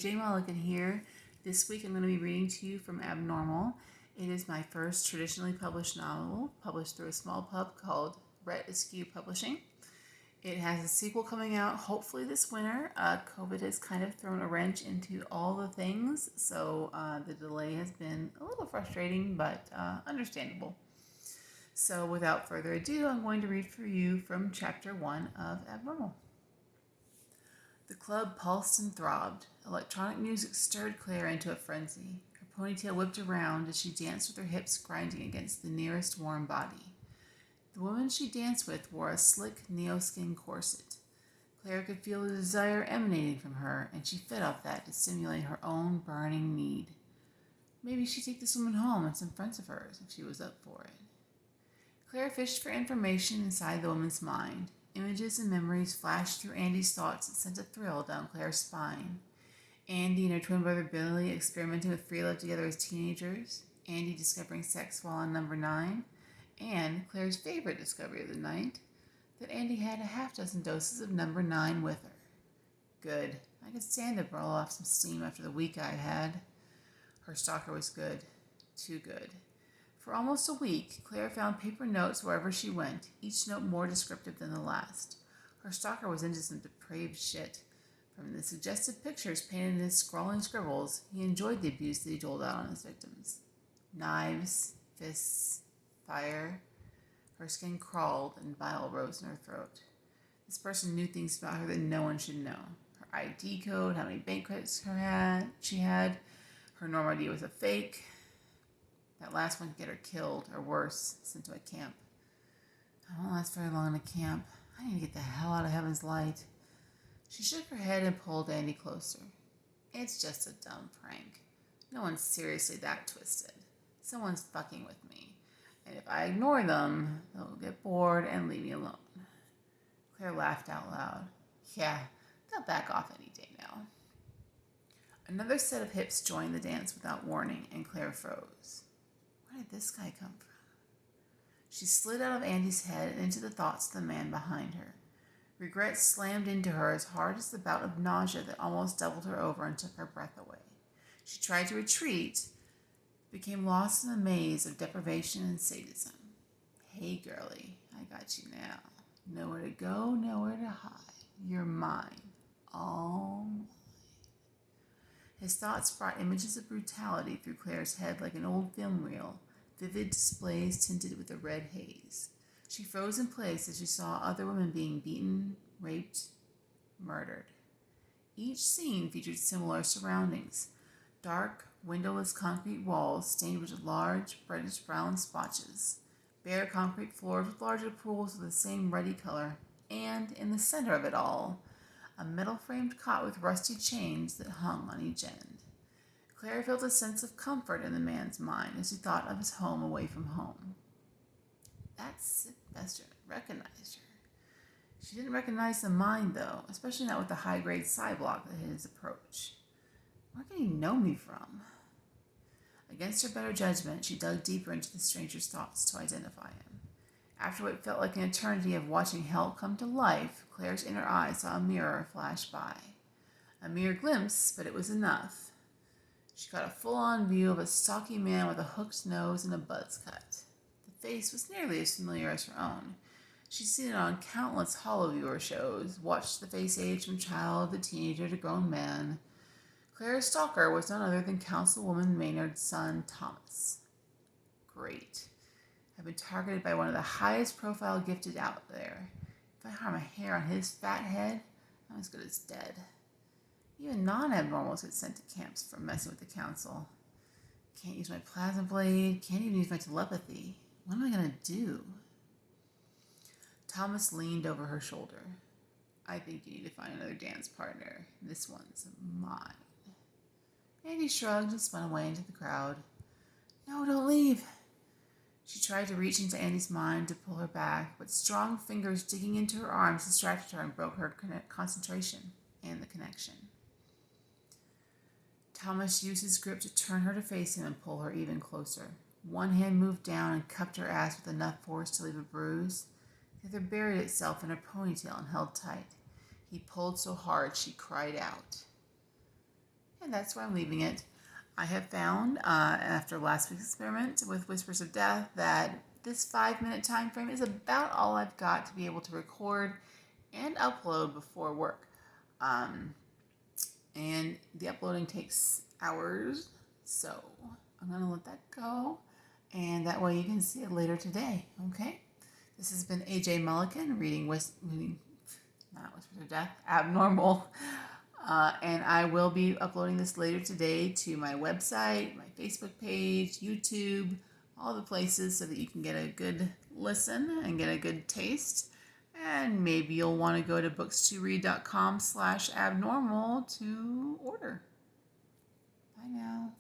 AJ Mullican here. This week I'm going to be reading to you from Abnormal. It is my first traditionally published novel, published through a small pub called Rhett Askew Publishing. It has a sequel coming out hopefully this winter. COVID has kind of thrown a wrench into all the things, so the delay has been a little frustrating, but understandable. So without further ado, I'm going to read for you from Chapter 1 of Abnormal. The club pulsed and throbbed. Electronic music stirred Claire into a frenzy. Her ponytail whipped around as she danced with her hips grinding against the nearest warm body. The woman she danced with wore a slick neoskin corset. Claire could feel the desire emanating from her, and she fed off that to stimulate her own burning need. Maybe she'd take this woman home and some friends of hers if she was up for it. Claire fished for information inside the woman's mind. Images and memories flashed through Andy's thoughts that sent a thrill down Claire's spine. Andy and her twin brother Billy experimenting with free love together as teenagers, Andy discovering sex while on number 9, and Claire's favorite discovery of the night, that Andy had a half-dozen doses of number 9 with her. Good. I could stand to roll off some steam after the week I had. Her stalker was good. Too good. For almost a week, Claire found paper notes wherever she went, each note more descriptive than the last. Her stalker was into some depraved shit. From the suggestive pictures painted in his scrawling scribbles, he enjoyed the abuse that he doled out on his victims. Knives, fists, fire. Her skin crawled and bile rose in her throat. This person knew things about her that no one should know. Her ID code, how many bank credits she had. Her norm ID was a fake. That last one could get her killed, or worse, sent to a camp. I won't last very long in a camp. I need to get the hell out of heaven's light. She shook her head and pulled Andy closer. It's just a dumb prank. No one's seriously that twisted. Someone's fucking with me. And if I ignore them, they'll get bored and leave me alone. Claire laughed out loud. Yeah, they'll back off any day now. Another set of hips joined the dance without warning, and Claire froze. Where did this guy come from? She slid out of Andy's head and into the thoughts of the man behind her. Regret slammed into her as hard as the bout of nausea that almost doubled her over and took her breath away. She tried to retreat, became lost in a maze of deprivation and sadism. Hey, girlie, I got you now. Nowhere to go, nowhere to hide. You're mine. All mine. His thoughts brought images of brutality through Claire's head like an old film reel, vivid displays tinted with a red haze. She froze in place as she saw other women being beaten, raped, murdered. Each scene featured similar surroundings. Dark, windowless concrete walls stained with large, reddish-brown splotches, bare concrete floors with larger pools of the same ruddy color, and, in the center of it all, a metal-framed cot with rusty chains that hung on each end. Claire felt a sense of comfort in the man's mind as he thought of his home away from home. That sick bastard recognized her. She didn't recognize the mind, though, especially not with the high-grade cyblock that hid his approach. Where could he know me from? Against her better judgment, she dug deeper into the stranger's thoughts to identify him. After what felt like an eternity of watching hell come to life, Claire's inner eye saw a mirror flash by. A mere glimpse, but it was enough. She got a full-on view of a stocky man with a hooked nose and a buzz cut. The face was nearly as familiar as her own. She'd seen it on countless hollow-viewer shows, watched the face age from child to teenager to grown man. Claire's stalker was none other than Councilwoman Maynard's son, Thomas. Great. I've been targeted by one of the highest profile gifted out there. If I harm a hair on his fat head, I'm as good as dead. Even non-abnormals get sent to camps for messing with the council. Can't use my plasma blade, can't even use my telepathy. What am I going to do? Thomas leaned over her shoulder. I think you need to find another dance partner. This one's mine. Andy shrugged and spun away into the crowd. No, don't leave. She tried to reach into Andy's mind to pull her back, but strong fingers digging into her arms distracted her and broke her concentration and the connection. Thomas used his grip to turn her to face him and pull her even closer. One hand moved down and cupped her ass with enough force to leave a bruise. The other buried itself in her ponytail and held tight. He pulled so hard she cried out. and that's where I'm leaving it. I have found, after last week's experiment with Whispers of Death, that this 5-minute time frame is about all I've got to be able to record and upload before work. And the uploading takes hours, so I'm going to let that go, and that way you can see it later today, okay? This has been AJ Mullican reading not Whispers of Death, Abnormal. And I will be uploading this later today to my website, my Facebook page, YouTube, all the places so that you can get a good listen and get a good taste. And maybe you'll want to go to books2read.com/abnormal to order. Bye now.